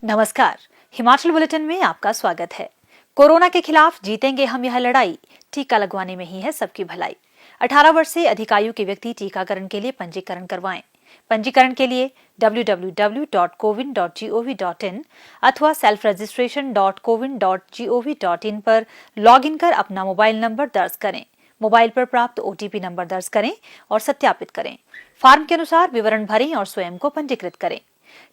नमस्कार, हिमाचल बुलेटिन में आपका स्वागत है। कोरोना के खिलाफ जीतेंगे हम यह लड़ाई, टीका लगवाने में ही है सबकी भलाई। 18 वर्ष से अधिक आयु के व्यक्ति टीकाकरण के लिए पंजीकरण करवाएं। पंजीकरण के लिए www.cowin.gov.in अथवा selfregistration.cowin.gov.in पर लॉगिन कर अपना मोबाइल नंबर दर्ज करें। मोबाइल पर प्राप्त OTP नंबर दर्ज करें और सत्यापित करें। फॉर्म के अनुसार विवरण भरें और स्वयं को पंजीकृत करें।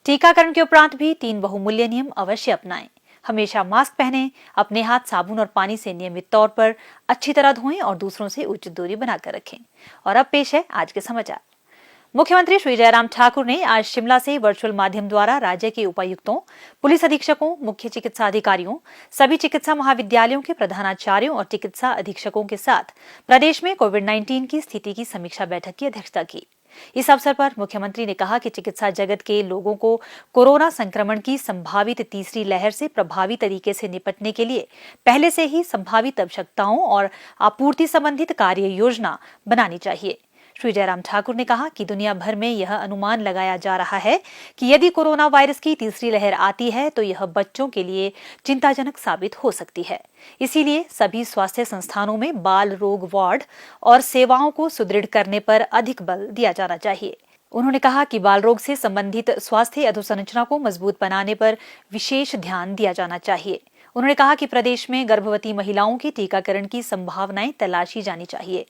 टीकाकरण के उपरांत भी 3 बहुमूल्य नियम अवश्य अपनाएं। हमेशा मास्क पहनें, अपने हाथ साबुन और पानी से नियमित तौर पर अच्छी तरह धोएं और दूसरों से उचित दूरी बनाकर रखें। और अब पेश है आज के समाचार। मुख्यमंत्री श्री जयराम ठाकुर ने आज शिमला से वर्चुअल माध्यम द्वारा राज्य के उपायुक्तों, पुलिस अधीक्षकों, मुख्य चिकित्सा अधिकारियों, सभी चिकित्सा महाविद्यालयों के प्रधानाचार्यों और चिकित्सा अधीक्षकों के साथ प्रदेश में कोविड-19 की स्थिति की समीक्षा बैठक की अध्यक्षता की। इस अवसर पर मुख्यमंत्री ने कहा कि चिकित्सा जगत के लोगों को कोरोना संक्रमण की संभावित तीसरी लहर से प्रभावी तरीके से निपटने के लिए पहले से ही संभावित आवश्यकताओं और आपूर्ति संबंधित कार्य योजना बनानी चाहिए। श्री जयराम ठाकुर ने कहा कि दुनिया भर में यह अनुमान लगाया जा रहा है कि यदि कोरोना वायरस की तीसरी लहर आती है तो यह बच्चों के लिए चिंताजनक साबित हो सकती है। इसीलिए सभी स्वास्थ्य संस्थानों में बाल रोग वार्ड और सेवाओं को सुदृढ़ करने पर अधिक बल दिया जाना चाहिए। उन्होंने कहा कि बाल रोग से संबंधित स्वास्थ्य अधोसंरचना को मजबूत बनाने पर विशेष ध्यान दिया जाना चाहिए। उन्होंने कहा कि प्रदेश में गर्भवती महिलाओं के टीकाकरण की संभावनाएं तलाशी जानी चाहिए।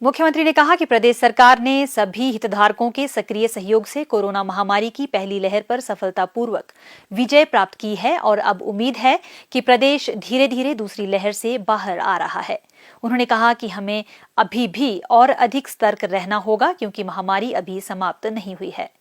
मुख्यमंत्री ने कहा कि प्रदेश सरकार ने सभी हितधारकों के सक्रिय सहयोग से कोरोना महामारी की पहली लहर पर सफलतापूर्वक विजय प्राप्त की है और अब उम्मीद है कि प्रदेश धीरे धीरे दूसरी लहर से बाहर आ रहा है। उन्होंने कहा कि हमें अभी भी और अधिक सतर्क रहना होगा क्योंकि महामारी अभी समाप्त नहीं हुई है।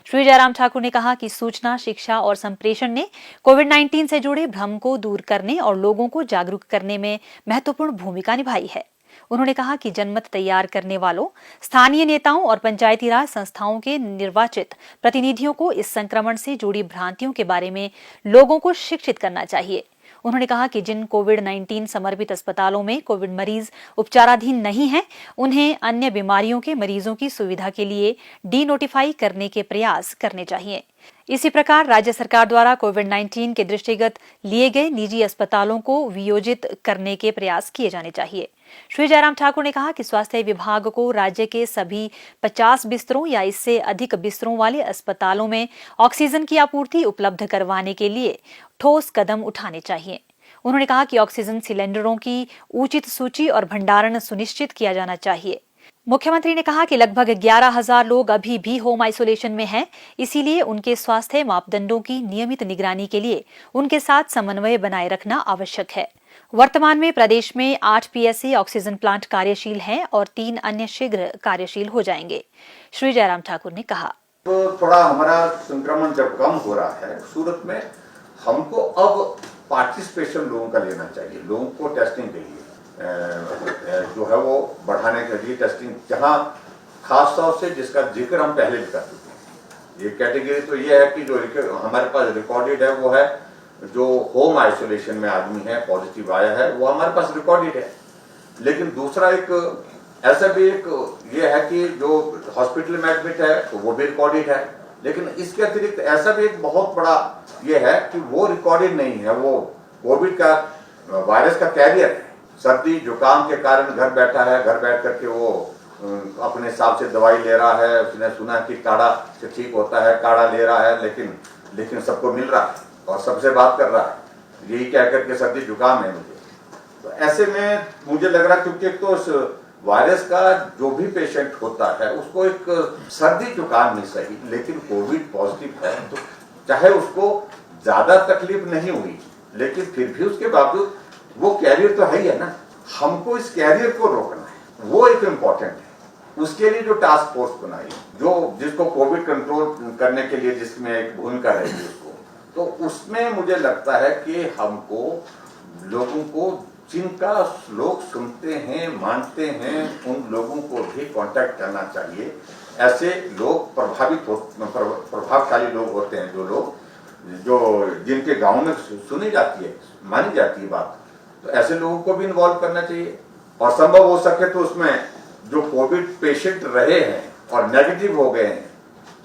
श्री जयराम ठाकुर ने कहा कि सूचना, शिक्षा और संप्रेषण ने कोविड-19 से जुड़े भ्रम को दूर करने और लोगों को जागरूक करने में महत्वपूर्ण भूमिका निभाई है। उन्होंने कहा कि जनमत तैयार करने वालों, स्थानीय नेताओं और पंचायती राज संस्थाओं के निर्वाचित प्रतिनिधियों को इस संक्रमण से जुड़ी भ्रांतियों के बारे में लोगों को शिक्षित करना चाहिए। उन्होंने कहा कि जिन कोविड-19 समर्पित अस्पतालों में कोविड मरीज उपचाराधीन नहीं हैं, उन्हें अन्य बीमारियों के मरीजों की सुविधा के लिए डी-नोटिफाई करने के प्रयास करने चाहिए। इसी प्रकार राज्य सरकार द्वारा कोविड-19 के दृष्टिगत लिए गए निजी अस्पतालों को वियोजित करने के प्रयास किए जाने चाहिए। श्री जयराम ठाकुर ने कहा कि स्वास्थ्य विभाग को राज्य के सभी 50 बिस्तरों या इससे अधिक बिस्तरों वाले अस्पतालों में ऑक्सीजन की आपूर्ति उपलब्ध करवाने के लिए ठोस कदम उठाने चाहिए। उन्होंने कहा कि ऑक्सीजन सिलेंडरों की उचित सूची और भंडारण सुनिश्चित किया जाना चाहिए। मुख्यमंत्री ने कहा कि लगभग 11,000 लोग अभी भी होम आइसोलेशन में हैं, इसीलिए उनके स्वास्थ्य मापदंडों की नियमित निगरानी के लिए उनके साथ समन्वय बनाए रखना आवश्यक है। वर्तमान में प्रदेश में 8 PSA ऑक्सीजन प्लांट कार्यशील हैं और 3 अन्य शीघ्र कार्यशील हो जाएंगे। श्री जयराम ठाकुर ने कहा, तो थोड़ा हमारा संक्रमण जब कम हो रहा है सूरत में, हमको अब पार्टिसिपेशन लोगों का लेना चाहिए। लोगों को टेस्टिंग के लिए जो है वो बढ़ाने के लिए टेस्टिंग, जहां खास तौर से जिसका जिक्र हम पहले भी कर चुके हैं। ये कैटेगरी तो ये है कि जो हमारे पास रिकॉर्डेड है वो है जो होम आइसोलेशन में आदमी है, पॉजिटिव आया है, वो हमारे पास रिकॉर्डेड है। लेकिन दूसरा एक ऐसा भी एक ये है कि जो हॉस्पिटल में एडमिट है तो वो भी रिकॉर्डेड है। लेकिन इसके अतिरिक्त ऐसा भी एक बहुत बड़ा ये है कि वो रिकॉर्डेड नहीं है, वो कोविड का वायरस का कैरियर है। सर्दी जुकाम के कारण घर बैठा है, घर बैठ करके वो अपने हिसाब से दवाई ले रहा है। उसने सुना कि काढ़ा से ठीक होता है, काढ़ा ले रहा है, लेकिन सबको मिल रहा है और सबसे बात कर रहा है, यही कह करके सर्दी जुकाम है मुझे। तो ऐसे में मुझे लग रहा, क्योंकि एक तो उस वायरस का जो भी पेशेंट होता है उसको एक सर्दी जुकाम नहीं सही, लेकिन कोविड पॉजिटिव है तो चाहे उसको ज्यादा तकलीफ नहीं हुई, लेकिन फिर भी उसके बावजूद वो कैरियर तो है ही है ना। हमको इस कैरियर को रोकना है, वो एक इम्पोर्टेंट है। उसके लिए जो टास्क फोर्स बनाई, जो जिसको कोविड कंट्रोल करने के लिए जिसमें एक भूमिका रहेगी उसको, तो उसमें मुझे लगता है कि हमको लोगों को जिनका लोग सुनते हैं, मानते हैं, उन लोगों को भी कांटेक्ट करना चाहिए। ऐसे लोग प्रभावशाली लोग होते हैं, जो लोग जिनके गांव में सुनी जाती है, मानी जाती है बात, तो ऐसे लोगों को भी इन्वॉल्व करना चाहिए। और संभव हो सके तो उसमें जो कोविड पेशेंट रहे हैं और नेगेटिव हो गए हैं,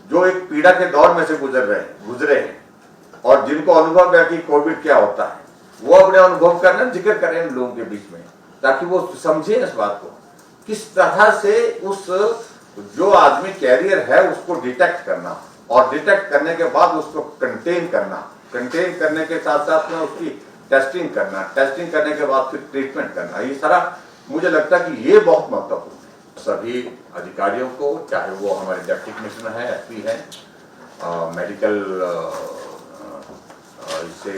जो एक पीड़ा के दौर में से गुजरे हैं, और जिनको अनुभव है कि कोविड क्या होता है, वो अपने अनुभव करना जिक्र करें लोगों के बीच में, ताकि वो समझे इस बात को किस तरह से उस जो आदमी कैरियर है उसको डिटेक्ट करना, और डिटेक्ट करने के बाद उसको कंटेन करना, कंटेन करने के साथ साथ में उसकी टेस्टिंग करना, टेस्टिंग करने के बाद फिर ट्रीटमेंट करना। ये सारा मुझे लगता है कि ये बहुत महत्वपूर्ण है। सभी अधिकारियों को, चाहे वो हमारे डिप्टी कमिश्नर है, एसपी है, मेडिकल इससे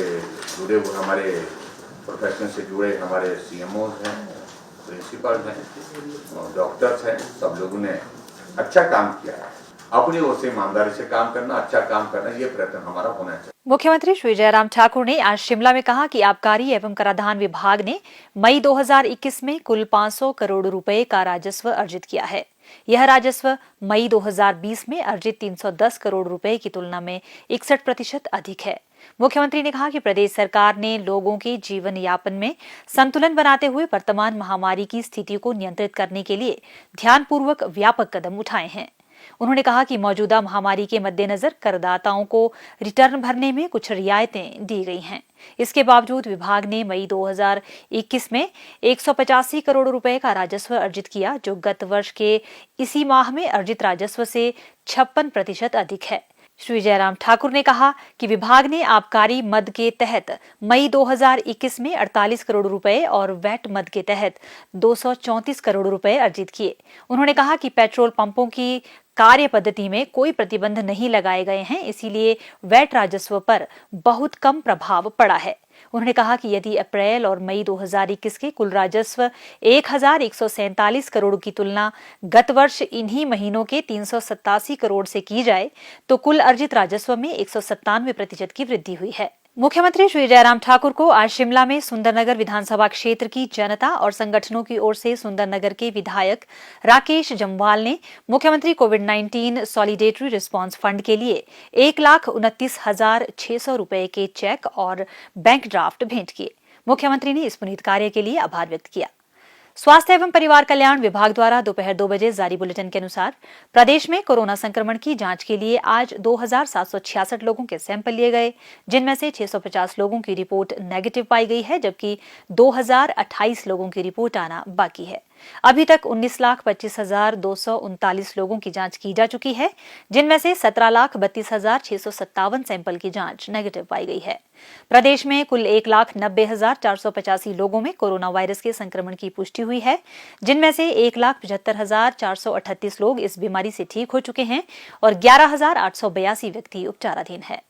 जुड़े हुए हमारे प्रोफेशन से जुड़े हमारे सीएमओज हैं, प्रिंसिपल हैं, डॉक्टर्स हैं, सब लोगों ने अच्छा काम किया है। अपनी ओर से ईमानदारी से काम करना, अच्छा काम करना, ये प्रयत्न हमारा होना चाहिए। मुख्यमंत्री श्री जयराम ठाकुर ने आज शिमला में कहा कि आबकारी एवं कराधान विभाग ने मई 2021 में कुल 500 करोड़ रुपए का राजस्व अर्जित किया है। यह राजस्व मई 2020 में अर्जित 310 करोड़ रुपए की तुलना में 61% अधिक है। मुख्यमंत्री ने कहा कि प्रदेश सरकार ने लोगों के जीवन यापन में संतुलन बनाते हुए वर्तमान महामारी की स्थिति को नियंत्रित करने के लिए ध्यानपूर्वक व्यापक कदम उठाए हैं। उन्होंने कहा कि मौजूदा महामारी के मद्देनजर करदाताओं को रिटर्न भरने में कुछ रियायतें दी गई हैं। इसके बावजूद विभाग ने मई 2021 में 185 करोड़ रुपए का राजस्व अर्जित किया, जो गत वर्ष के इसी माह में अर्जित राजस्व से 56% अधिक है। श्री जयराम ठाकुर ने कहा कि विभाग ने आबकारी मद के तहत मई 2021 में 48 करोड़ रुपए और वैट मद के तहत 234 करोड़ रुपए अर्जित किए। उन्होंने कहा कि पेट्रोल पंपों की कार्य पद्धति में कोई प्रतिबंध नहीं लगाए गए हैं, इसीलिए वैट राजस्व पर बहुत कम प्रभाव पड़ा है। उन्होंने कहा कि यदि अप्रैल और मई 2021 के कुल राजस्व 1147 करोड़ की तुलना गत वर्ष इन्हीं महीनों के 387 करोड़ से की जाए तो कुल अर्जित राजस्व में 197% की वृद्धि हुई है। मुख्यमंत्री श्री जयराम ठाकुर को आज शिमला में सुंदरनगर विधानसभा क्षेत्र की जनता और संगठनों की ओर से सुंदरनगर के विधायक राकेश जम्वाल ने मुख्यमंत्री कोविड-19 सॉलिडेटरी रिस्पांस फंड के लिए 1,29,600 रुपए के चेक और बैंक ड्राफ्ट भेंट किए। मुख्यमंत्री ने इस पुनीत कार्य के लिए आभार व्यक्त किया। स्वास्थ्य एवं परिवार कल्याण विभाग द्वारा दोपहर 2 बजे जारी बुलेटिन के अनुसार प्रदेश में कोरोना संक्रमण की जांच के लिए आज 2,766 लोगों के सैंपल लिए गए, जिनमें से 650 लोगों की रिपोर्ट नेगेटिव पाई गई है, जबकि 2,028 लोगों की रिपोर्ट आना बाकी है। अभी तक 19,25,239 लोगों की जांच की जा चुकी है, जिनमें से 17,32,657 सैंपल की जांच नेगेटिव पाई गई है। प्रदेश में कुल 1,90,485 लोगों में कोरोना वायरस के संक्रमण की पुष्टि हुई है, जिनमें से 1,75,438 लोग इस बीमारी से ठीक हो चुके हैं और 11,882 व्यक्ति उपचाराधीन है।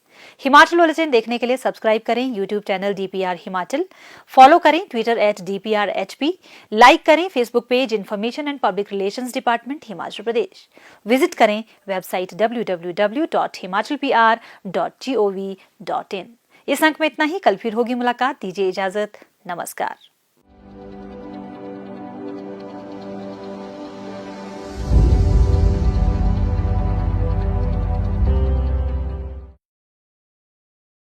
हिमाचल बुलेटिन देखने के लिए सब्सक्राइब करें YouTube channel DPR Himachal, follow करें Twitter @DPRHP, लाइक करें Facebook page information and public relations department Himachal Pradesh, visit करें वेबसाइट www.himachalpr.gov.in। इस अंक में इतना ही। कल फिर होगी मुलाकात। दीजिए इजाजत। नमस्कार।